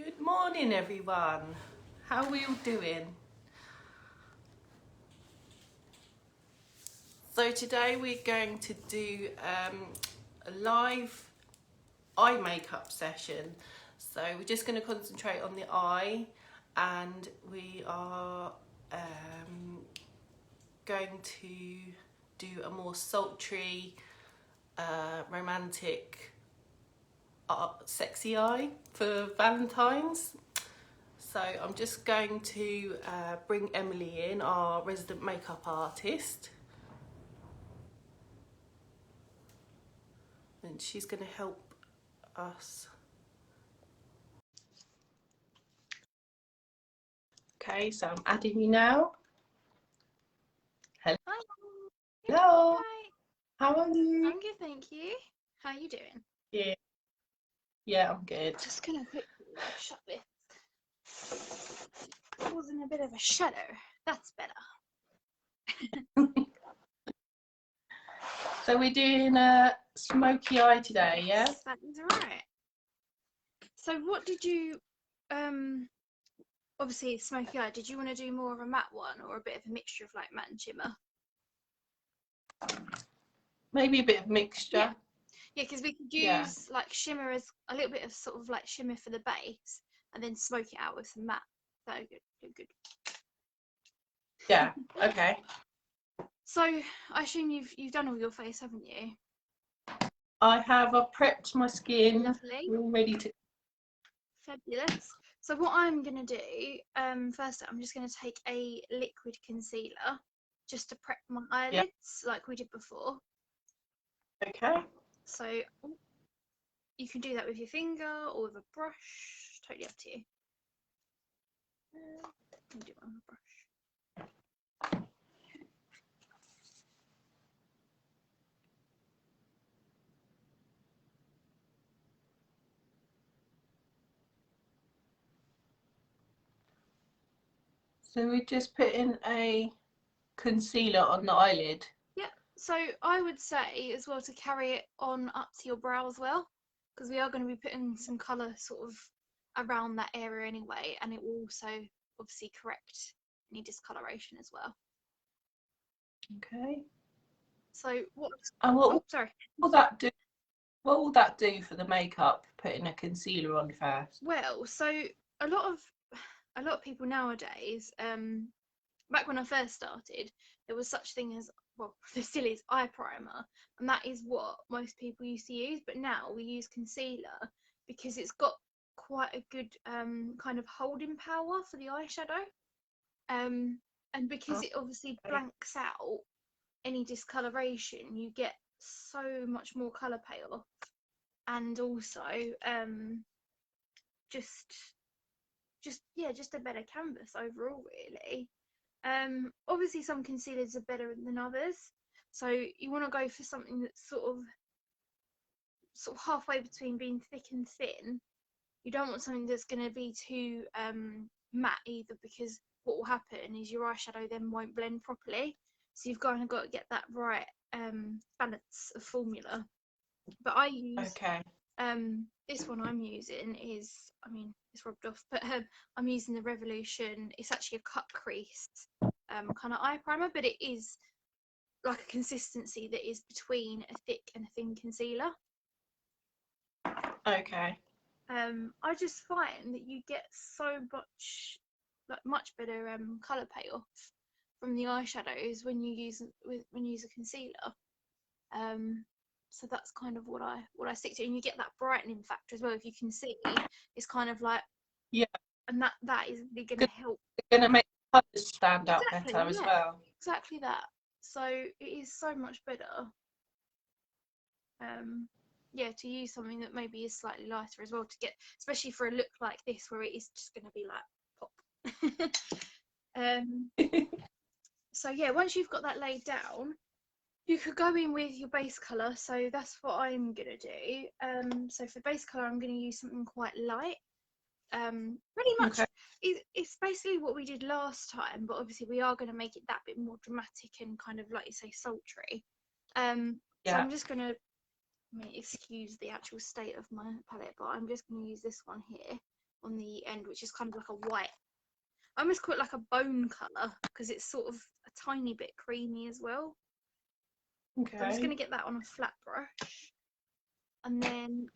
Good morning, everyone. How are we all doing? So today we're going to do a live eye makeup session. So we're just going to concentrate on the eye, and we are going to do a more sultry, romantic, sexy eye for Valentine's. So I'm just going to bring Emily in, our resident makeup artist, and she's going to help us. Okay, so I'm adding you now. Hello. Hi. Hello. Hi. How are you? I'm good, thank you. How are you doing? Yeah. Yeah, I'm good. Just gonna quickly shut this. Causing a bit of a shadow. That's better. So we're doing a smoky eye today, yeah? Yes, that is right. So what did you obviously smoky eye, did you want to do more of a matte one or a bit of a mixture of like matte and shimmer? Maybe a bit of mixture. Yeah, because we could use like shimmer as a little bit of sort of like shimmer for the base and then smoke it out with some matte. So good. Yeah, okay. So I assume you've done all your face, haven't you? I have prepped my skin. Lovely. We're all ready to. Fabulous. So what I'm going to do, first I'm just going to take a liquid concealer just to prep my eyelids like we did before. Okay. So you can do that with your finger or with a brush, totally up to you. I'll do it on a brush. So we're just putting a concealer on the eyelid. Yeah, so I would say as well to carry it on up to your brow as well, because we are going to be putting some colour sort of around that area anyway, and it will also obviously correct any discoloration as well. Okay. So what? And Oh, sorry. will that do? What will that do for the makeup? Putting a concealer on first. Well, so a lot of people nowadays, back when I first started, there was such thing as, well, there still is eye primer, and that is what most people used to use. But now we use concealer because it's got quite a good kind of holding power for the eyeshadow, and because it obviously blanks out any discoloration, you get so much more colour payoff, and also just just a better canvas overall, really. Obviously some concealers are better than others, so you want to go for something that's sort of halfway between being thick and thin. You don't want something that's going to be too matte either, because what will happen is your eyeshadow then won't blend properly, so you've kind of got to get that right balance of formula. But I use this one I'm using is, I mean, it's rubbed off, but I'm using the Revolution. It's actually a cut crease kind of eye primer, but it is like a consistency that is between a thick and a thin concealer. Okay. I just find that you get so much better colour payoff from the eyeshadows when you use a concealer. So that's kind of what I stick to, and you get that brightening factor as well. If you can see, it's kind of like, Yeah, and that is really going to help. it's going to make the colours stand out better as well. Exactly that. So it is so much better. Yeah, to use something that maybe is slightly lighter as well, to get, especially for a look like this where it is just going to be like pop. So yeah, once you've got that laid down, you could go in with your base colour. So that's what I'm gonna do. So for base colour, I'm gonna use something quite light. Pretty much, it's basically what we did last time, but obviously we are going to make it that bit more dramatic and kind of, like you say, sultry. So I'm just gonna, I mean, excuse the actual state of my palette, but I'm just going to use this one here. on the end, which is kind of like a white. I almost call it like a bone colour because it's sort of a tiny bit creamy as well. Okay. So I'm just going to get that on a flat brush. And then,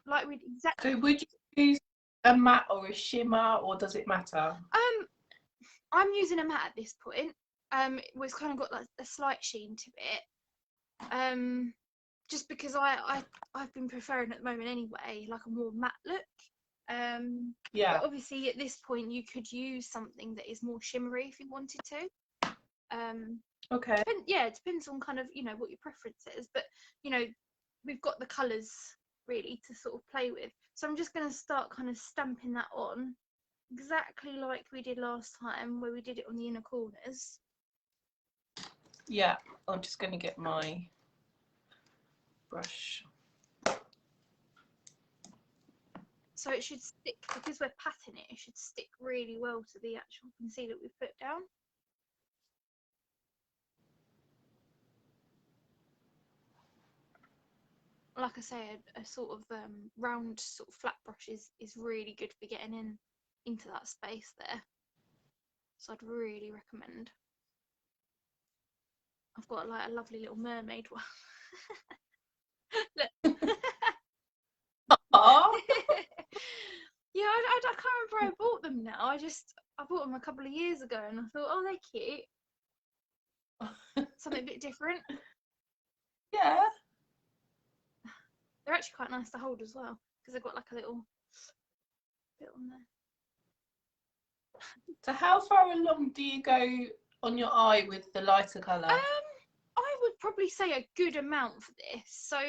like we'd exactly... So would you use a matte or a shimmer, or does it matter? I'm using a matte at this point. It's kind of got like a slight sheen to it. Just because I've been preferring at the moment anyway, like a more matte look. Yeah. But obviously at this point you could use something that is more shimmery if you wanted to. Okay. It depends on kind of, you know, what your preference is. But, you know, we've got the colours really to sort of play with. So I'm just going to start kind of stamping that on exactly like we did last time where we did it on the inner corners. Yeah, I'm just going to get my brush. So it should stick, because we're patting it, it should stick really well to the actual concealer we've put down. Like I say, a sort of round sort of flat brush is really good for getting into that space there. So I'd really recommend. I've got like a lovely little mermaid one. Look. Yeah, I can't remember where I bought them now. I bought them a couple of years ago and I thought, oh, they're cute. Something a bit different. Yeah. They're actually quite nice to hold as well because they've got like a little bit on there. So how far along do you go on your eye with the lighter colour? I would probably say a good amount for this. So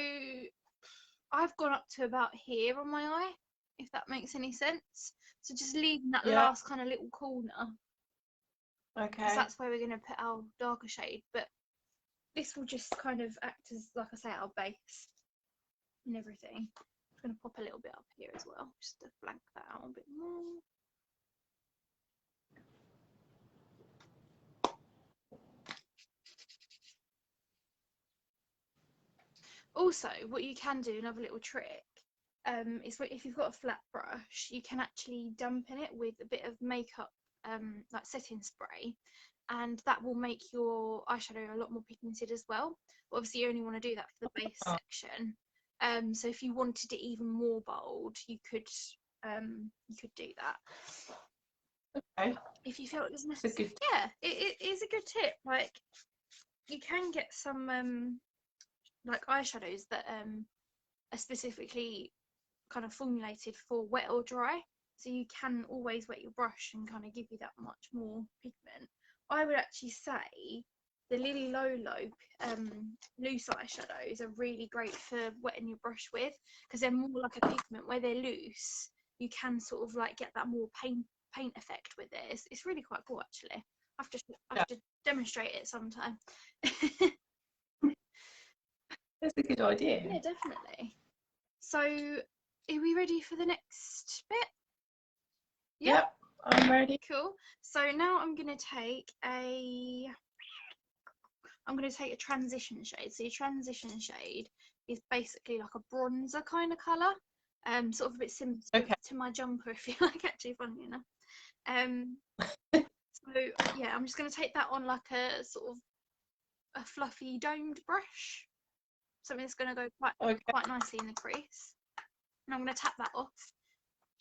I've gone up to about here on my eye, if that makes any sense. So just leaving that last kind of little corner. Okay. Because that's where we're going to put our darker shade. But this will just kind of act as, like I say, our base and everything. I'm going to pop a little bit up here as well, just to blank that out a bit more. Also, what you can do, another little trick, is if you've got a flat brush, you can actually dampen it with a bit of makeup, like setting spray, and that will make your eyeshadow a lot more pigmented as well. But obviously, you only want to do that for the base section. So if you wanted it even more bold, you could do that. Okay. If you felt it was necessary. Yeah, it is a good tip. Like, you can get some like eyeshadows that are specifically kind of formulated for wet or dry, so you can always wet your brush and kind of give you that much more pigment. I would actually say the Lily Lolo loose eyeshadows are really great for wetting your brush with, because they're more like a pigment. Where they're loose, you can sort of like get that more paint effect with it. It's really quite cool actually. I have to demonstrate it sometime. That's a good idea. Yeah, definitely. So, are we ready for the next bit? Yep, I'm ready. Cool. So now I'm going to take a transition shade. So your transition shade is basically like a bronzer kind of colour, sort of a bit similar to my jumper, if you like, actually, funny enough. So yeah, I'm just going to take that on like a sort of a fluffy domed brush. Something that's going to go quite nicely in the crease. And I'm going to tap that off,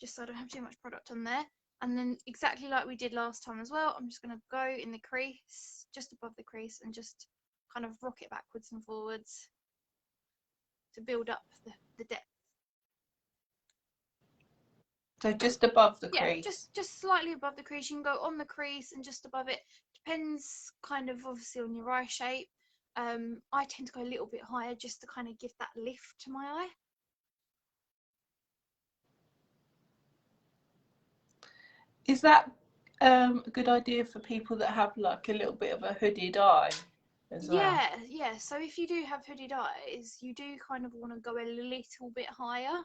just so I don't have too much product on there. And then exactly like we did last time as well, I'm just going to go in the crease, just above the crease, and just kind of rock it backwards and forwards to build up the depth. So just above the crease? Yeah, just slightly above the crease. You can go on the crease and just above it. Depends kind of obviously on your eye shape. I tend to go a little bit higher just to kind of give that lift to my eye. Is that a good idea for people that have like a little bit of a hooded eye as well? Yeah. So if you do have hooded eyes, you do kind of want to go a little bit higher,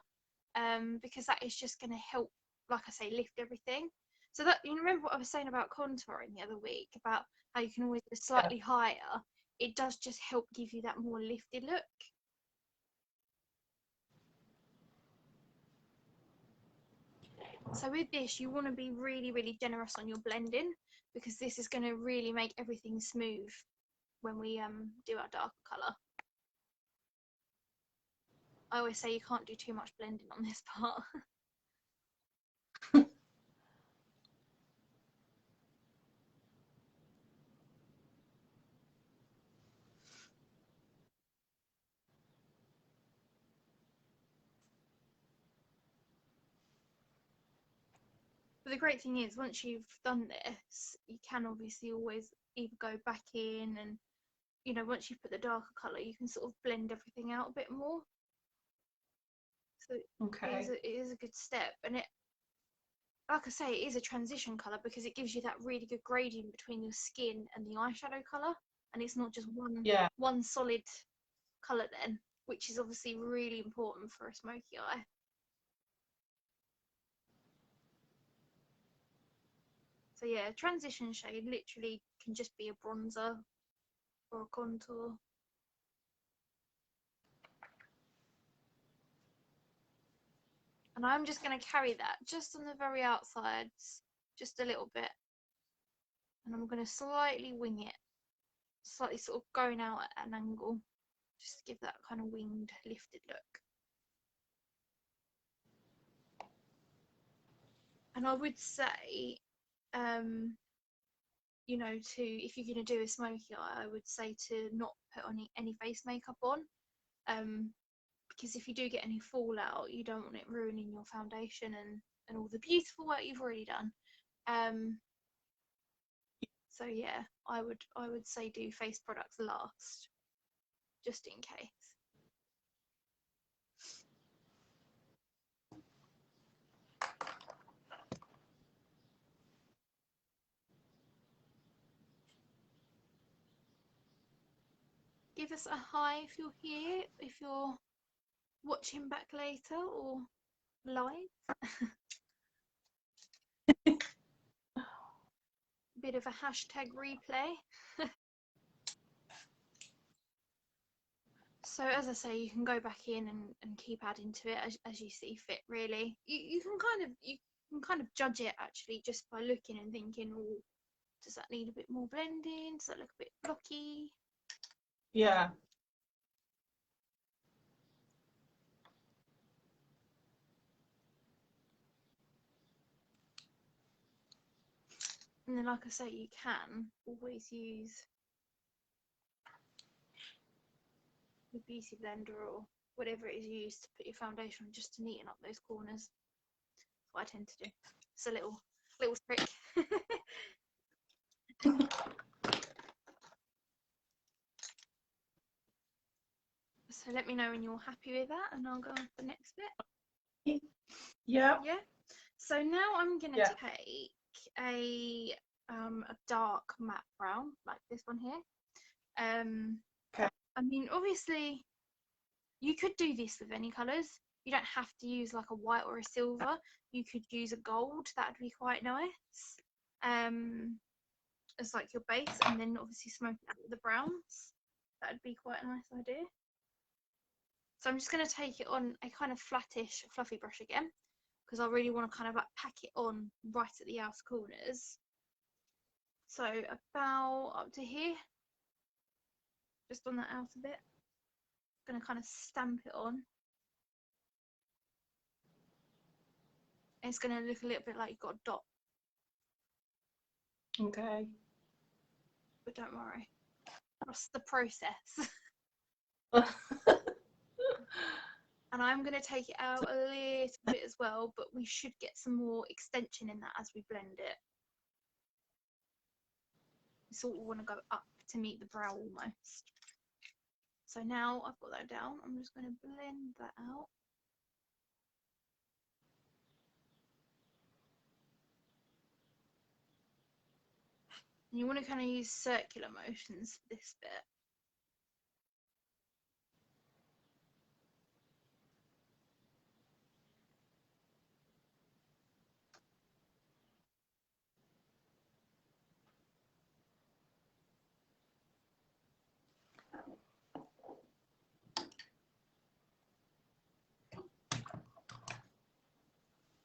because that is just going to help, like I say, lift everything. So that, you remember what I was saying about contouring the other week, about how you can always go slightly higher. It does just help give you that more lifted look. So with this, you want to be really, really generous on your blending, because this is going to really make everything smooth when we do our darker colour. I always say you can't do too much blending on this part. But the great thing is, once you've done this, you can obviously always either go back in and, you know, once you've put the darker colour, you can sort of blend everything out a bit more. So Okay. it is a good step. And it, like I say, it is a transition colour because it gives you that really good gradient between your skin and the eyeshadow colour. And it's not just one solid colour then, which is obviously really important for a smoky eye. So yeah, transition shade literally can just be a bronzer or a contour. And I'm just going to carry that just on the very outsides, just a little bit. And I'm going to slightly wing it, slightly sort of going out at an angle, just to give that kind of winged, lifted look. And I would say, you know, if you're going to do a smoky eye, I would say to not put any face makeup on. Because if you do get any fallout, you don't want it ruining your foundation and all the beautiful work you've already done. So yeah, I would say do face products last, just in case. Give us a hi if you're here, if you're watching back later or live. Bit of a hashtag replay. So as I say, you can go back in and keep adding to it as you see fit, really. You can kind of judge it actually just by looking and thinking, oh, does that need a bit more blending? Does that look a bit blocky? Yeah. And then, like I say, you can always use the beauty blender or whatever it is used to put your foundation on, just to neaten up those corners. That's what I tend to do. It's a little trick. So let me know when you're happy with that and I'll go on to the next bit. Yeah. Yeah. So now I'm gonna take a dark matte brown like this one here. Okay. I mean, obviously you could do this with any colours. You don't have to use like a white or a silver. You could use a gold. That'd be quite nice. As like your base, and then obviously smoke it out with the browns. That'd be quite a nice idea. So I'm just going to take it on a kind of flattish, fluffy brush again, because I really want to kind of like pack it on right at the outer corners. So about up to here, just on that outer bit. I'm going to kind of stamp it on. And it's going to look a little bit like you've got a dot. Okay. But don't worry, trust the process. And I'm going to take it out a little bit as well, but we should get some more extension in that as we blend it. We sort of want to go up to meet the brow almost. So now I've got that down, I'm just going to blend that out. And you want to kind of use circular motions for this bit.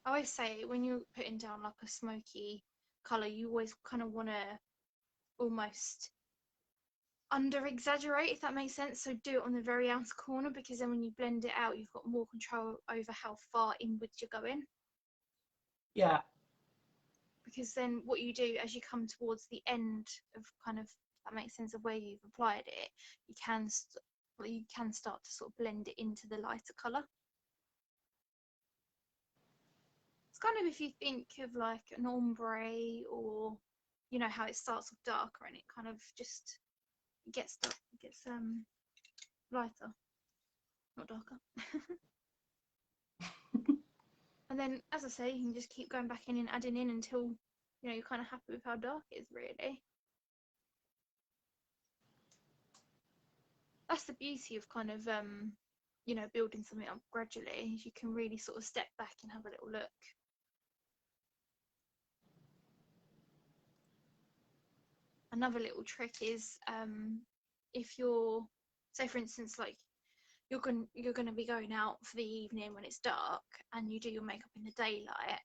I always say when you're putting down like a smoky colour, you always kind of want to almost under exaggerate, if that makes sense. So do it on the very outer corner, because then when you blend it out, you've got more control over how far inwards you're going. Yeah. Because then what you do as you come towards the end of kind of, that makes sense, of where you've applied it, you can start to sort of blend it into the lighter colour. It's kind of, if you think of like an ombre, or you know how it starts off darker and it kind of just gets lighter, not darker. And then, as I say, you can just keep going back in and adding in until, you know, you're kind of happy with how dark it is, really. That's the beauty of kind of, you know, building something up gradually, is you can really sort of step back and have a little look. Another little trick is, if you're, say for instance, like you're going to be going out for the evening when it's dark, and you do your makeup in the daylight,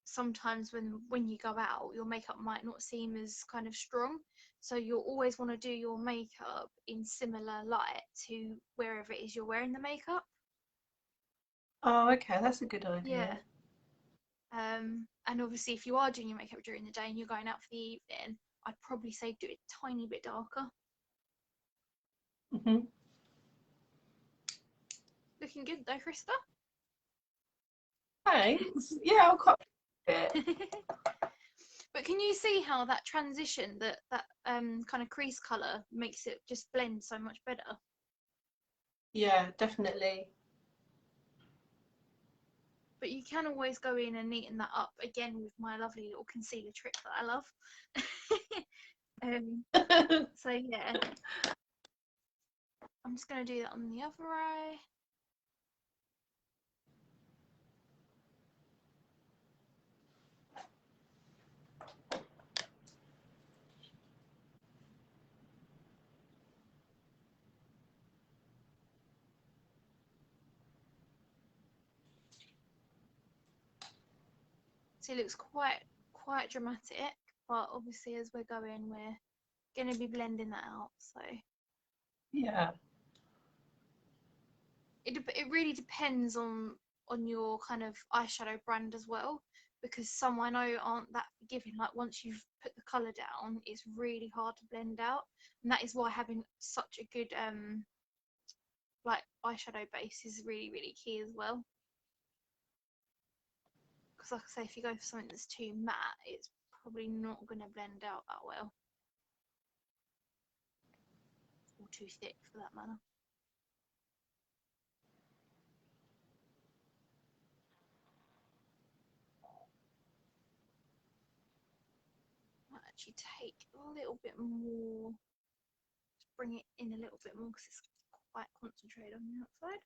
sometimes when you go out, your makeup might not seem as kind of strong, so you'll always want to do your makeup in similar light to wherever it is you're wearing the makeup. Oh, okay, that's a good idea. Yeah. And obviously if you are doing your makeup during the day and you're going out for the evening, I'd probably say do it a tiny bit darker. Mm-hmm. Looking good though, Krista. Thanks. Yeah, I'll copy it. But can you see how that transition, that kind of crease colour, makes it just blend so much better? Yeah, definitely. But you can always go in and neaten that up again with my lovely little concealer trick that I love. So yeah, I'm just going to do that on the other eye. So it looks quite dramatic, but obviously as we're going, we're going to be blending that out. So Yeah. it really depends on your kind of eyeshadow brand as well, because some I know aren't that forgiving. Like once you've put the colour down, it's really hard to blend out, and that is why having such a good like eyeshadow base is really key as well. Because like I say, if you go for something that's too matte, it's probably not going to blend out that well, or too thick for that matter. Might actually take a little bit more, just bring it in a little bit more because it's quite concentrated on the outside.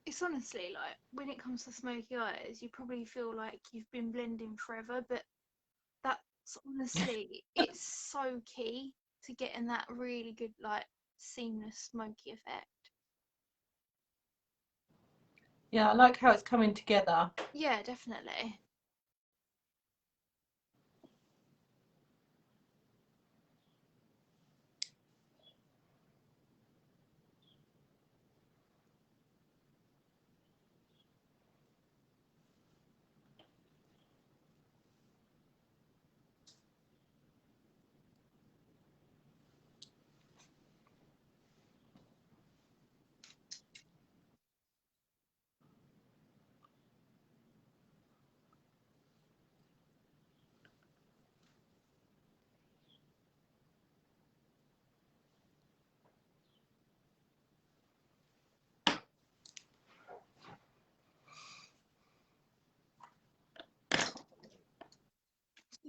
It's honestly like, when it comes to smoky eyes, you probably feel like you've been blending forever, but that's honestly, it's so key to getting that really good, like, seamless smoky effect. Yeah, I like how it's coming together. Yeah, definitely.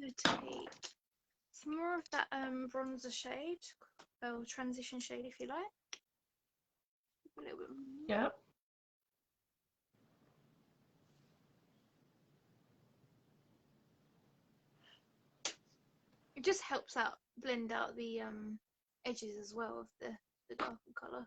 going to take some more of that bronzer shade, or transition shade if you like. A little bit more. Yeah. It just helps out blend out the edges as well of the darker colour.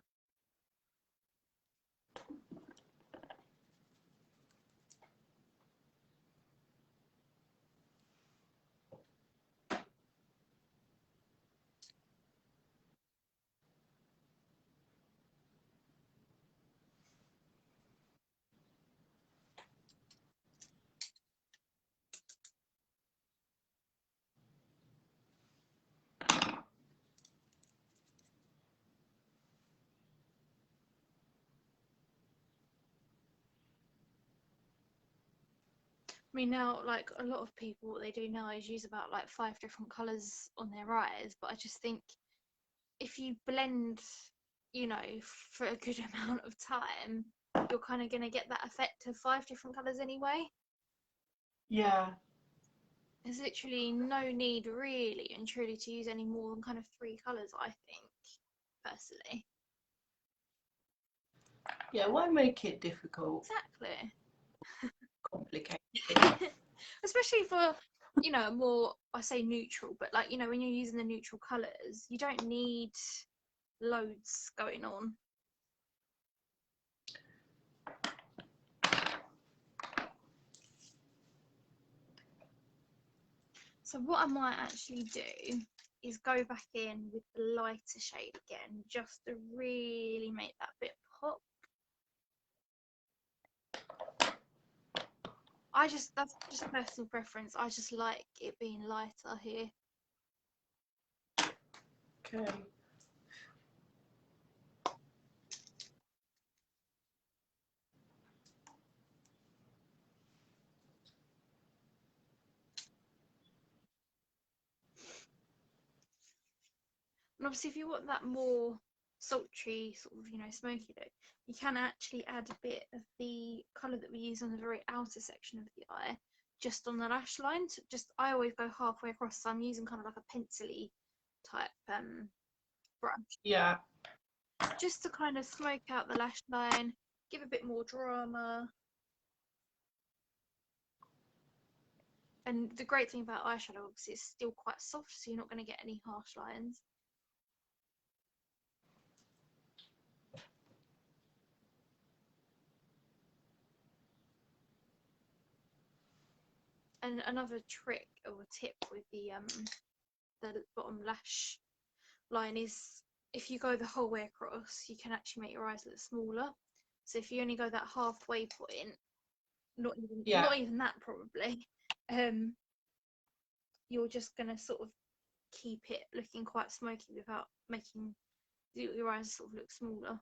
I mean, now, like, a lot of people, what they do now is use about like 5 different colours on their eyes, but I just think if you blend, you know, for a good amount of time, you're kind of going to get that effect of 5 different colours anyway. Yeah. There's literally no need really and truly to use any more than kind of 3 colours, I think, personally. Yeah, why make it difficult? Exactly. Complicated. Especially for, you know, a more, I say neutral, but like, you know, when you're using the neutral colours, you don't need loads going on. So what I might actually do is go back in with the lighter shade again, just to really make that bit pop. That's just personal preference. I just like it being lighter here. Okay. And obviously if you want that more sultry sort of, you know, smoky look, you can actually add a bit of the colour that we use on the very outer section of the eye, just on the lash line. So just, I always go halfway across, so I'm using kind of like a pencil-y type brush. Yeah. Just to kind of smoke out the lash line, give a bit more drama. And the great thing about eyeshadow, obviously, it's still quite soft, so you're not going to get any harsh lines. And another trick or tip with the bottom lash line is, if you go the whole way across, you can actually make your eyes look smaller. So if you only go that halfway point, not even that probably, you're just going to sort of keep it looking quite smoky without making your eyes sort of look smaller.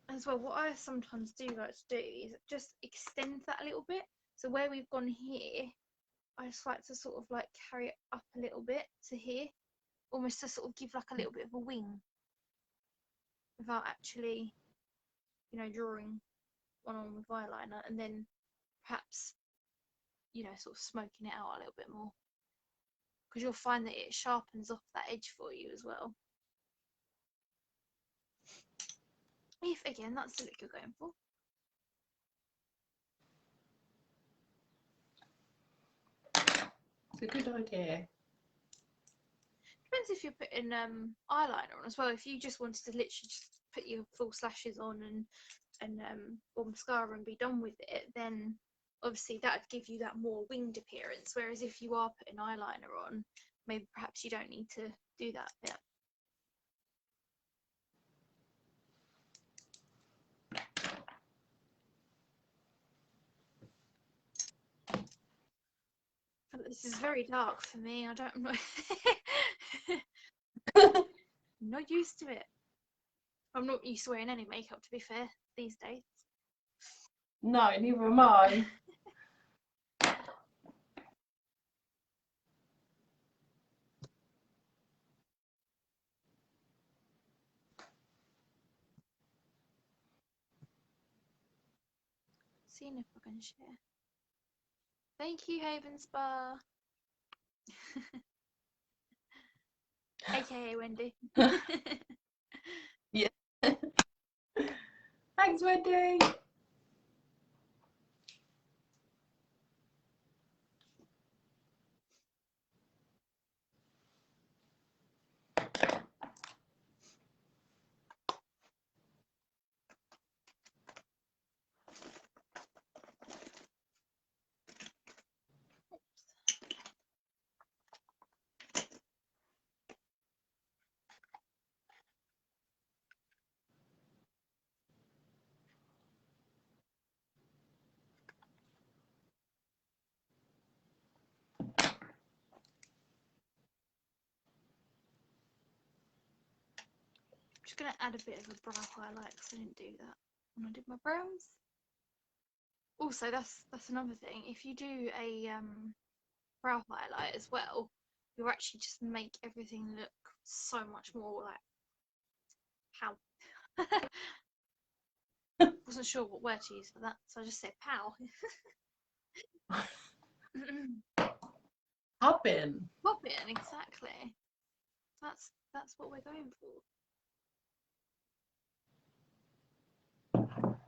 As well, what I sometimes do like to do is just extend that a little bit. So where we've gone here, I just like to sort of like carry it up a little bit to here, almost to sort of give like a little bit of a wing without actually, you know, drawing one on with eyeliner, and then perhaps, you know, sort of smoking it out a little bit more, because you'll find that it sharpens off that edge for you as well. If again that's the look you're going for. It's a good idea. Depends if you're putting eyeliner on as well. If you just wanted to literally just put your false lashes on or mascara and be done with it, then obviously that would give you that more winged appearance. Whereas if you are putting eyeliner on, maybe perhaps you don't need to do that bit. But this is very dark for me. I'm not used to it. I'm not used to wearing any makeup, to be fair, these days. No, neither am I. Seeing if I can share. Thank you, Haven Spa. AKA Wendy. Yeah. Thanks, Wendy. Just gonna add a bit of a brow highlight because I didn't do that when I did my brows. Also, that's another thing. If you do a brow highlight as well, you'll actually just make everything look so much more like pow. Wasn't sure what word to use for that, so I just said pow. Poppin'. Popping, exactly. That's what we're going for.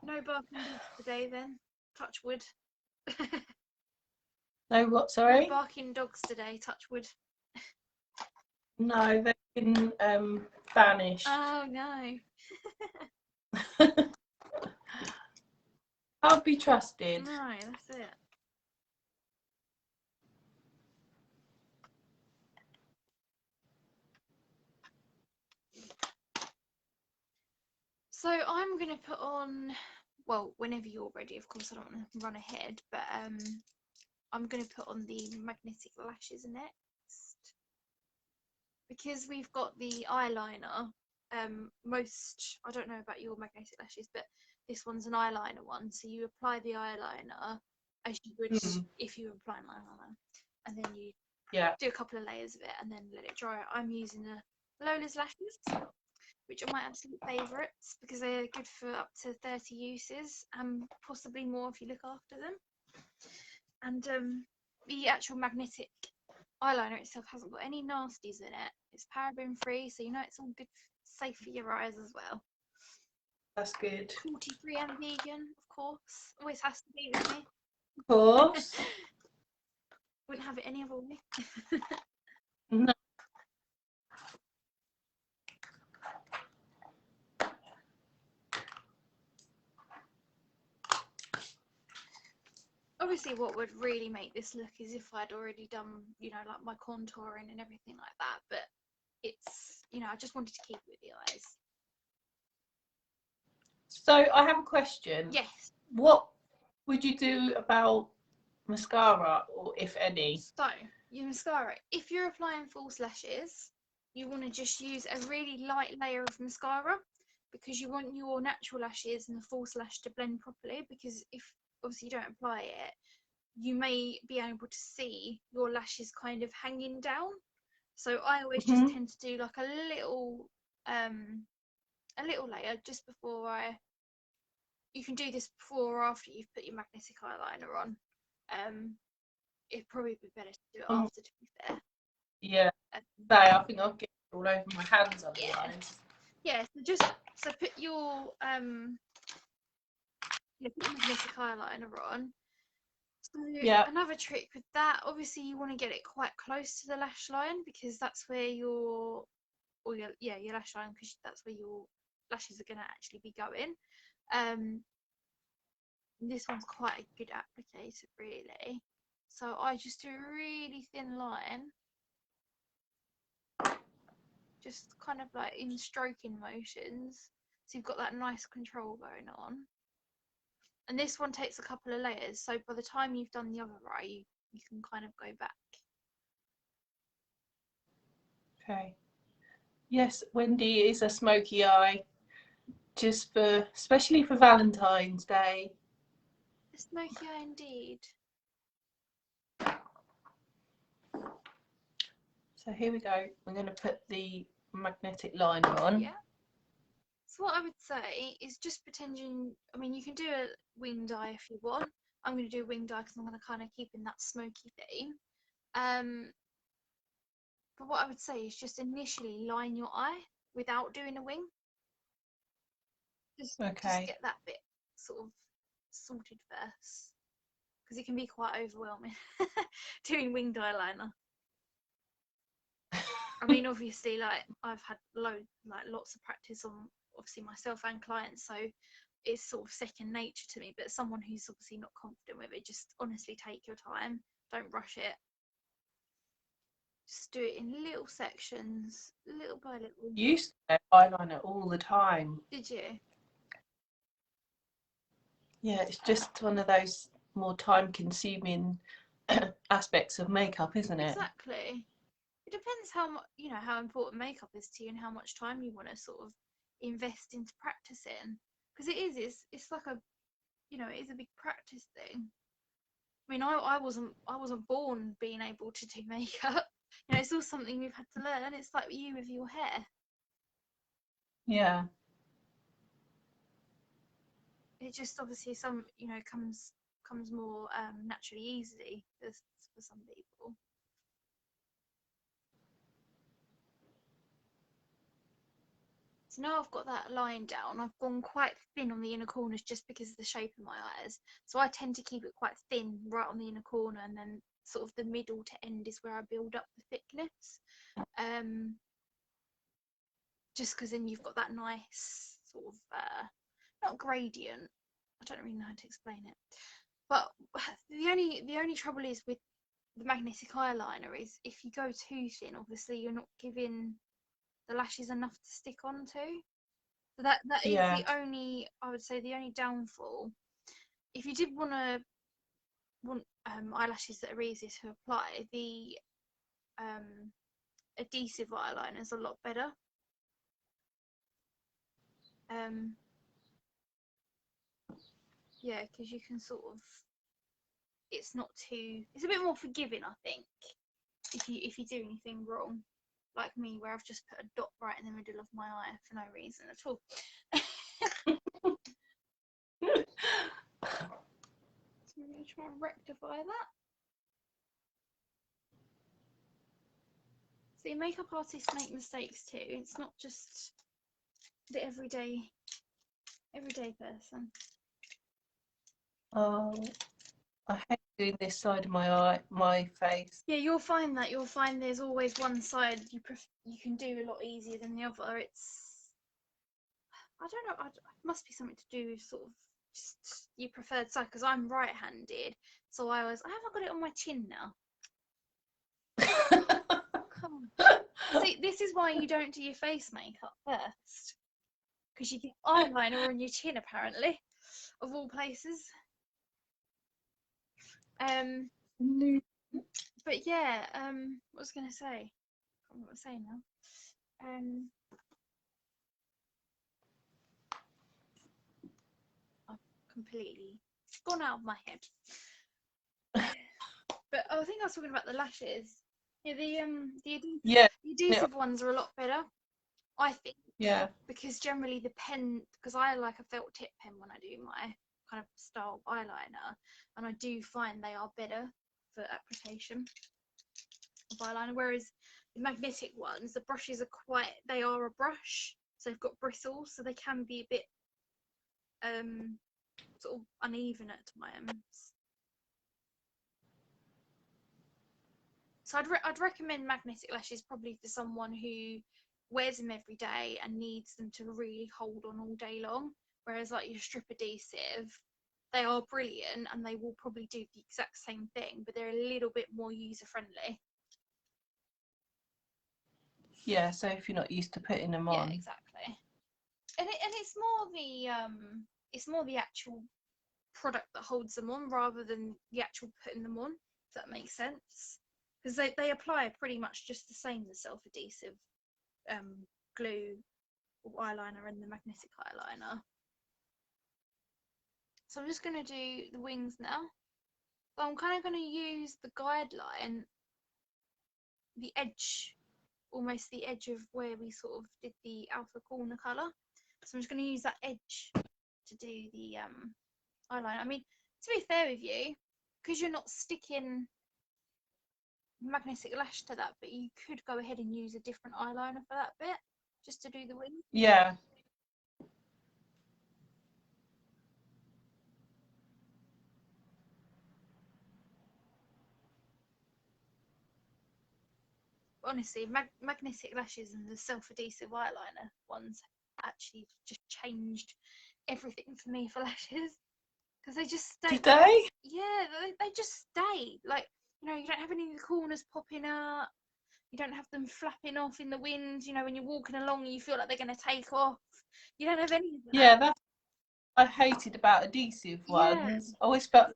No barking dogs today then. Touch wood. No, what? Sorry. No barking dogs today. Touch wood. No, they've been banished. Oh no. Can't be trusted. No, that's it. So I'm gonna put on, well, whenever you're ready, of course. I don't want to run ahead, but I'm gonna put on the magnetic lashes next because we've got the eyeliner. I don't know about your magnetic lashes, but this one's an eyeliner one. So you apply the eyeliner as you would if you were applying eyeliner, and then you do a couple of layers of it and then let it dry. I'm using the Lola's lashes, which are my absolute favourites because they're good for up to 30 uses and possibly more if you look after them. And the actual magnetic eyeliner itself hasn't got any nasties in it. It's paraben free, so you know it's all good, safe for your eyes as well. That's good. Cruelty free and vegan, of course. Always has to be with me. Of course. Wouldn't have it any other way. No. Obviously, what would really make this look is if I'd already done, you know, like my contouring and everything like that. But it's, you know, I just wanted to keep it with the eyes. So I have a question. Yes. What would you do about mascara, or if any? So your mascara, if you're applying false lashes, you want to just use a really light layer of mascara because you want your natural lashes and the false lash to blend properly. Because if obviously you don't apply it, you may be able to see your lashes kind of hanging down. So I always just tend to do like a little layer just before you can do this before or after you've put your magnetic eyeliner on. It'd probably be better to do it after, to be fair. Yeah. I think I'll get it all over my hands otherwise. Yeah, so put your magnetic eyeliner on. So another trick with that, obviously you want to get it quite close to the lash line because that's where your lash line, because that's where your lashes are going to actually be going. This one's quite a good applicator, really. So I just do a really thin line, just kind of like in stroking motions. So you've got that nice control going on. And this one takes a couple of layers. So by the time you've done the other eye, you can kind of go back. Okay. Yes, Wendy is a smoky eye, especially for Valentine's Day. A smoky eye indeed. So here we go. We're going to put the magnetic liner on. Yeah. So what I would say is just pretending. I mean, you can do a winged eye if you want. I'm going to do a winged eye because I'm going to kind of keep in that smoky theme. But what I would say is just initially line your eye without doing a wing. Just Okay. get that bit sort of sorted first, because it can be quite overwhelming doing winged eyeliner. I mean, obviously, like I've had lots of practice on obviously myself and clients, so it's sort of second nature to me. But someone who's obviously not confident with it, just honestly take your time, don't rush it. Just do it in little sections, little by little. You used to wear eyeliner all the time. Did you? Yeah, it's just one of those more time-consuming aspects of makeup, isn't it? Exactly. It depends how much, how important makeup is to you and how much time you want to sort of invest into practicing. Because it's like a, it is a big practice thing. I mean, I wasn't born being able to do makeup. It's all something we've had to learn. It's like you with your hair. Yeah. It just obviously comes more naturally easily for some people. So now I've got that line down, I've gone quite thin on the inner corners just because of the shape of my eyes. So I tend to keep it quite thin right on the inner corner, and then sort of the middle to end is where I build up the thickness. Just because then you've got that nice sort of, not gradient, I don't really know how to explain it. But the only trouble is with the magnetic eyeliner is if you go too thin, obviously you're not giving the lashes enough to stick onto. So that is Yeah. the only, I would say, the only downfall. If you did want eyelashes that are easier to apply, the adhesive eyeliner is a lot better. Yeah, because you can sort of, it's a bit more forgiving, I think, if you do anything wrong, like me, where I've just put a dot right in the middle of my eye for no reason at all. So I'm going to try and rectify that. See, makeup artists make mistakes too. It's not just the everyday person. Oh, I hate doing this side of my face. Yeah, you'll find there's always one side you can do a lot easier than the other. I don't know. It must be something to do with sort of just your preferred side. Because I'm right-handed, so I haven't got it on my chin now. Come on. See, this is why you don't do your face makeup first, because you get eyeliner on your chin, apparently, of all places. But yeah, what was I going to say? I can't remember what I was saying now. I've completely gone out of my head. But I think I was talking about the lashes. Yeah, Yeah. the adhesive ones are a lot better, I think. Yeah. Because generally the pen, because I like a felt tip pen when I do my kind of style eyeliner, and I do find they are better for application of eyeliner. Whereas the magnetic ones, the brushes they are a brush, so they've got bristles, so they can be a bit sort of uneven at times. So I'd recommend magnetic lashes probably for someone who wears them every day and needs them to really hold on all day long. Whereas like your strip adhesive, they are brilliant and they will probably do the exact same thing, but they're a little bit more user friendly. Yeah, so if you're not used to putting them on. Yeah, exactly. And it's more the actual product that holds them on rather than the actual putting them on, if that makes sense. Because they apply pretty much just the same, the self-adhesive glue eyeliner and the magnetic eyeliner. So I'm just going to do the wings now. So I'm kind of going to use the guideline, the edge, almost the edge of where we sort of did the outer corner colour. So I'm just going to use that edge to do the eyeliner. I mean, to be fair with you, because you're not sticking magnetic lash to that, but you could go ahead and use a different eyeliner for that bit, just to do the wing. Yeah. Honestly, magnetic lashes and the self-adhesive eyeliner ones actually just changed everything for me for lashes, because they just stay. Did they? Yeah, they just stay. Like, you know, you don't have any of the corners popping out. You don't have them flapping off in the wind. You know, when you're walking along, you feel like they're going to take off. You don't have any of that. Yeah, that's what I hated about adhesive ones. I always felt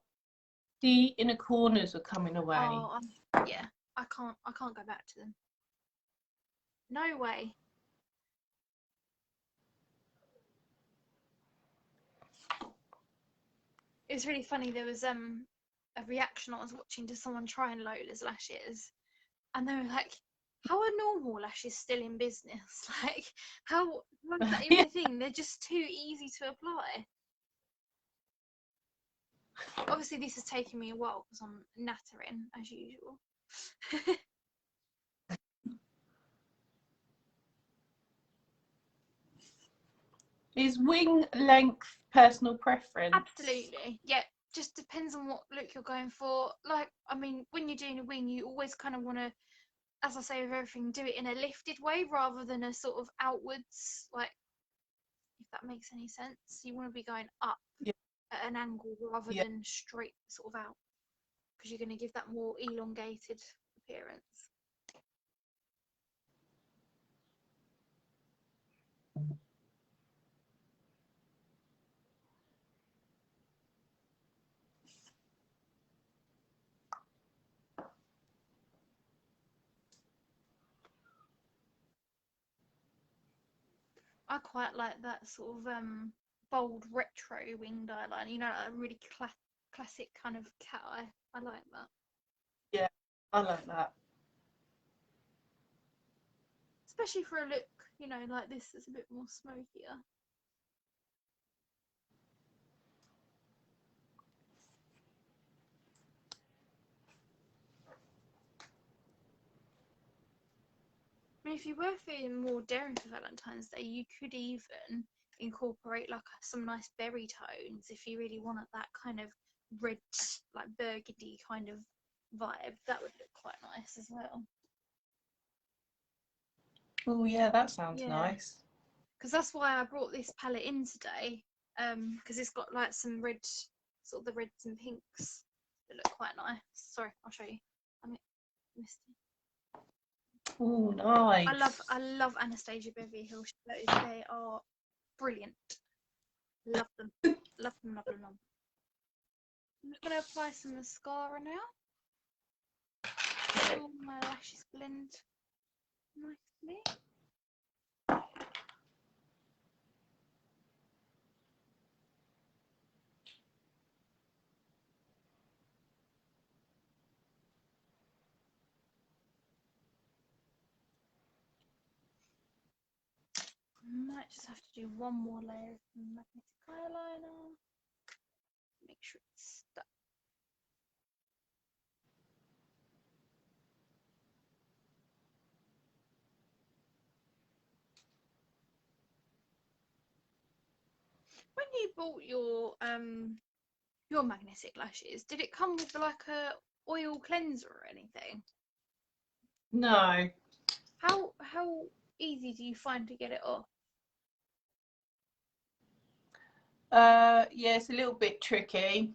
the inner corners were coming away. Oh, yeah. I can't go back to them. No way. It was really funny. There was a reaction I was watching to someone trying Lola's lashes, and they were like, "How are normal lashes still in business? Like, how is that even a thing? They're just too easy to apply." Obviously, this is taking me a while because I'm nattering as usual. Is wing length personal preference? Absolutely. Yeah, just depends on what look you're going for. Like, I mean, when you're doing a wing, you always kind of want to, as I say with everything, do it in a lifted way rather than a sort of outwards, like, if that makes any sense. You want to be going up at an angle rather than straight sort of out, because you're going to give that more elongated appearance. I quite like that sort of bold retro winged eyeliner. You know, a really classic kind of cat eye. I like that. Yeah, I like that. Especially for a look, you know, like this that's a bit more smokier. I mean, if you were feeling more daring for Valentine's Day, you could even incorporate like some nice berry tones if you really wanted that kind of red, like burgundy kind of vibe. That would look quite nice as well. Oh yeah, that sounds nice. Because that's why I brought this palette in today. Because it's got like some red, sort of the reds and pinks that look quite nice. Sorry, I'll show you. I missed it. Oh, nice. I love Anastasia Beverly Hills shadows. They are brilliant. Love them. Love them, love them, love them. I'm just going to apply some mascara now. Okay. Oh, my lashes blend nicely. Might just have to do one more layer of magnetic eyeliner. Make sure it's stuck. When you bought your magnetic lashes, did it come with like a oil cleanser or anything? No. How easy do you find to get it off? Yeah, it's a little bit tricky.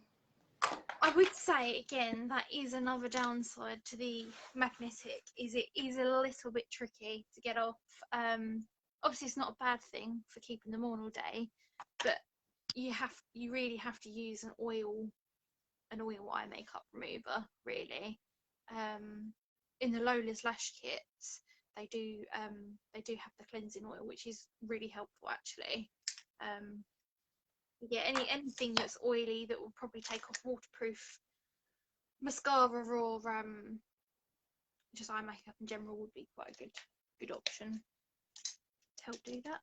I would say again that is another downside to the magnetic, is it is a little bit tricky to get off. Obviously it's not a bad thing for keeping them on all day, but you really have to use an oil eye makeup remover, really. In the Lola's lash kits they do have the cleansing oil, which is really helpful actually. Yeah, anything that's oily that will probably take off waterproof mascara or just eye makeup in general would be quite a good option to help do that.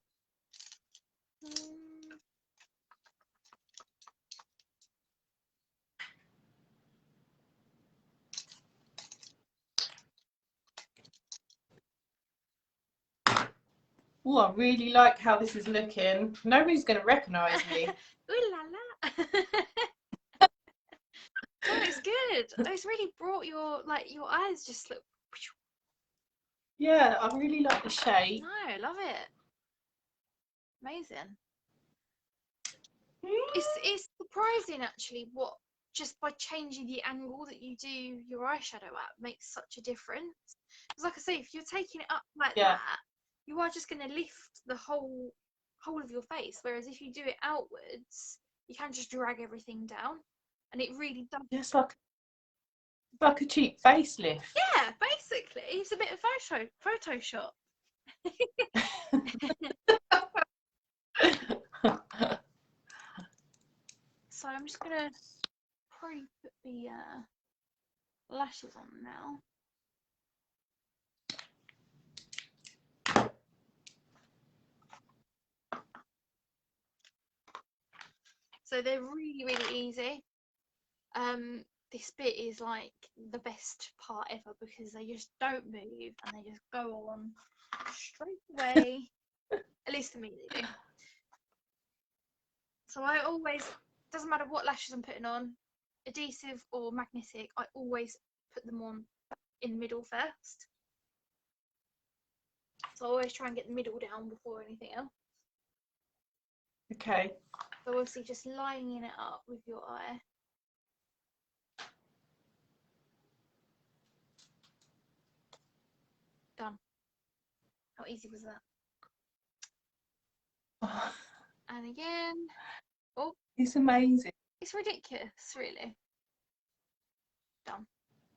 Oh, I really like how this is looking. Nobody's going to recognise me. Ooh la la. No, it's good. It's really brought your eyes just look. Yeah, I really like the shape. No, love it. Amazing. It's surprising actually what just by changing the angle that you do your eyeshadow at makes such a difference. Because like I say, if you're taking it up like that, you are just going to lift the whole of your face. Whereas if you do it outwards, you can just drag everything down, and it really does. Just like a cheap facelift. Yeah, basically, it's a bit of Photoshop. So I'm just gonna probably put the lashes on now. So they're really, really easy. This bit is like the best part ever because they just don't move and they just go on straight away. At least for me, they do. So I always, doesn't matter what lashes I'm putting on, adhesive or magnetic, I always put them on in the middle first. So I always try and get the middle down before anything else. Okay. So obviously just lining it up with your eye. Done. How easy was that? Oh, And again. Oh, it's amazing. it's ridiculous, really. Done.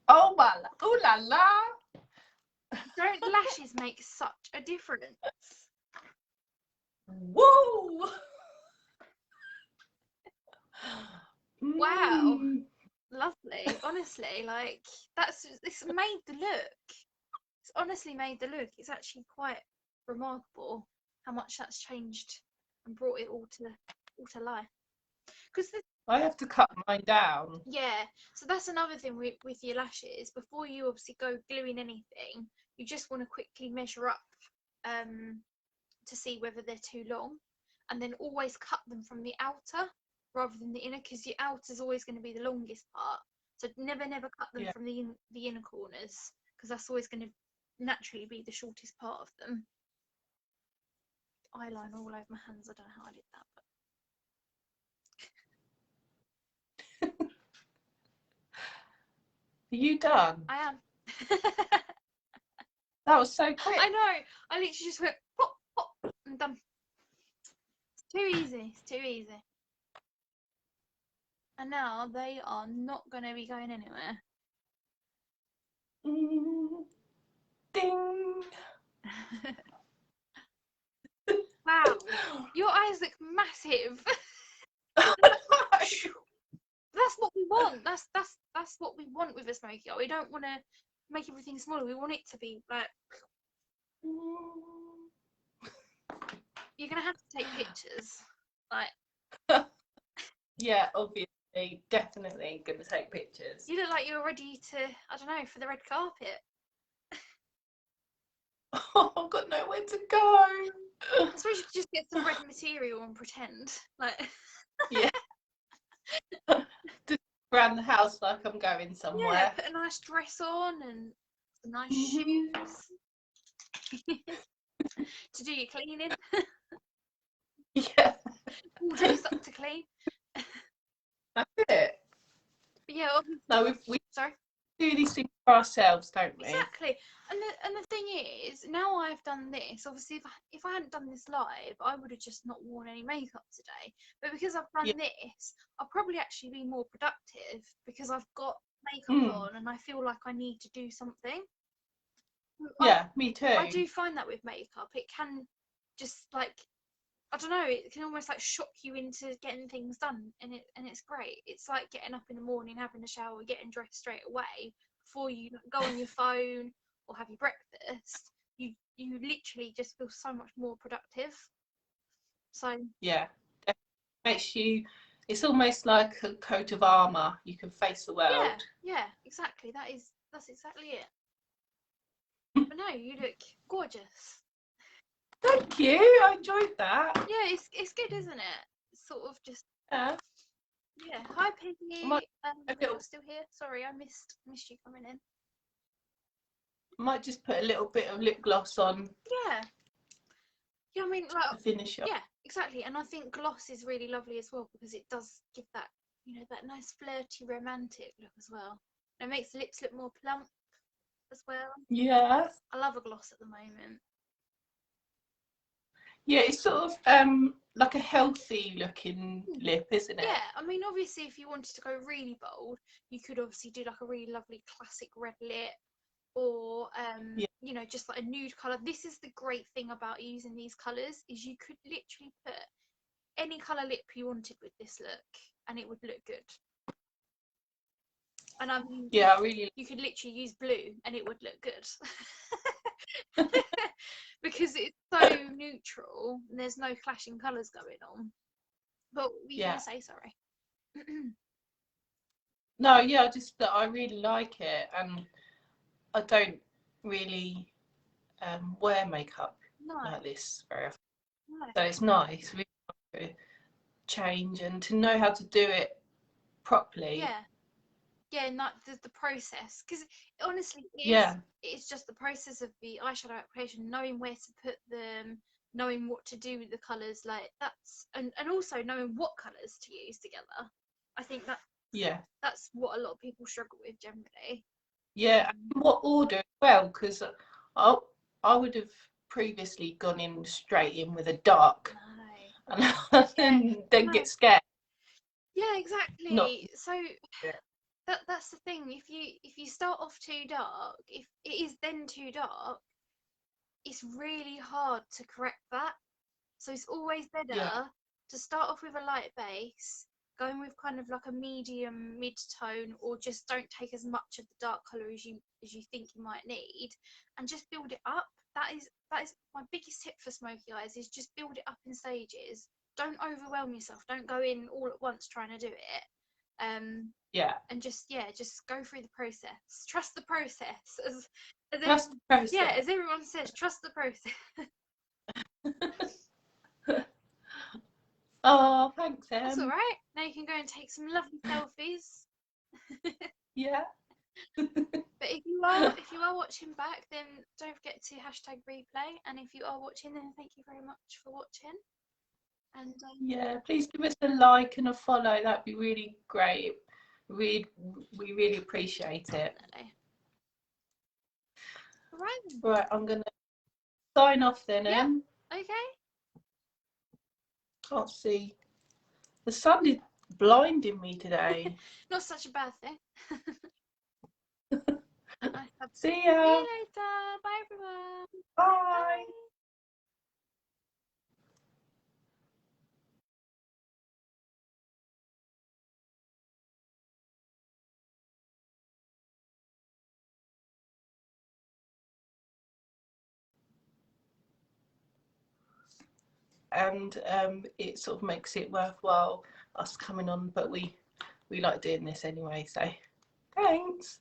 Oh, ooh la la. Don't lashes make such a difference? Whoa! Wow. Lovely. Honestly, like it's made the look. It's honestly made the look. It's actually quite remarkable how much that's changed and brought it all to life. Because I have to cut mine down. yeah, so that's another thing with your lashes. Before you obviously go gluing anything, you just want to quickly measure up to see whether they're too long, and then always cut them from the outer rather than the inner, because your outer is always going to be the longest part. So never cut them from the inner corners, because that's always going to naturally be the shortest part of them. Eyeliner all over my hands. I don't know how I did that, but Are you done? I am. That was so quick. I know. I literally just went pop, pop, and done. It's too easy. It's too easy. And now they are not going to be going anywhere. Ding. Wow, your eyes look massive. That's what we want. That's what we want with a smoky eye. We don't want to make everything smaller. We want it to be like. You're gonna have to take pictures, like. Yeah, obviously, definitely gonna take pictures. You look like you're ready to, I don't know, for the red carpet. Oh, I've got nowhere to go. I suppose you could just get some red material and pretend, like. Yeah. Just around the house like I'm going somewhere. Yeah, put a nice dress on and some nice shoes to do your cleaning. Yeah. All dressed up to clean. That's it. But yeah, no, we sorry. do these things for ourselves, don't we? Exactly. And the thing is, now I've done this, obviously if I hadn't done this live, I would have just not worn any makeup today. But because I've done this, I'll probably actually be more productive because I've got makeup on and I feel like I need to do something. Yeah, me too. I do find that with makeup, it can just like, I don't know, it can almost like shock you into getting things done, and it's great. It's like getting up in the morning, having a shower, getting dressed straight away before you go on your phone or have your breakfast. You literally just feel so much more productive. So yeah, it makes you, it's almost like a coat of armour. You can face the world. yeah, exactly. That's exactly it. But no, you look gorgeous. Thank you. I enjoyed that. Yeah, it's good, isn't it? It's sort of just Yeah. yeah. Hi, Peggy. Might, a little, You're still here. Sorry, I missed you coming in. might just put a little bit of lip gloss on. Yeah. Yeah, I mean, like, To finish up. yeah, exactly. And I think gloss is really lovely as well because it does give that, you know, that nice flirty romantic look as well. It makes the lips look more plump as well. Yeah. I love a gloss at the moment. Yeah, it's sort of like a healthy looking lip, isn't it? Yeah, I mean, obviously, if you wanted to go really bold, you could obviously do like a really lovely classic red lip, or Yeah. you know, just like a nude color. This is the great thing about using these colors is you could literally put any color lip you wanted with this look, and it would look good. And I mean, Yeah, I really. you could literally use blue, and it would look good. Because it's so neutral and there's no clashing colours going on. But what were you going Yeah. to say, sorry? No, yeah, just that I really like it, and I don't really wear makeup No, like this very often. no. So it's nice, really nice to change and to know how to do it properly. Yeah, yeah, not the process. Because honestly, Yeah, it's just the process of the eyeshadow application, knowing where to put them, knowing what to do with the colours, like that's, and also knowing what colours to use together. I think yeah, that's what a lot of people struggle with generally. yeah. And what order as well? Because I I would have previously gone in straight in with a dark, No. and Yeah, then no. get scared. Yeah, Not. exactly. So that's the thing. If you start off too dark, if it is then too dark, it's really hard to correct that. So it's always Yeah, better to start off with a light base, going with kind of like a medium mid tone, or just don't take as much of the dark color as you think you might need, and just build it up. That is my biggest tip for smoky eyes is just build it up in stages. Don't overwhelm yourself. Don't go in all at once trying to do it. yeah. And just go through the process. Trust the process, as That's the yeah, process. as everyone says, trust the process. Oh, thanks, That's all Em. right. Now you can go and take some lovely selfies. Yeah. But if you are watching back, then don't forget to hashtag replay. And if you are watching, then thank you very much for watching. And Yeah, please give us a like and a follow. That'd be really great. We really appreciate it. definitely. All right. Right, I'm gonna sign off then, Yeah. Em. Okay. Can't see. The sun is blinding me today. Not such a bad thing. See See ya. you later. Bye, everyone. Bye. Bye. And it sort of makes it worthwhile us coming on, but we like doing this anyway, so thanks.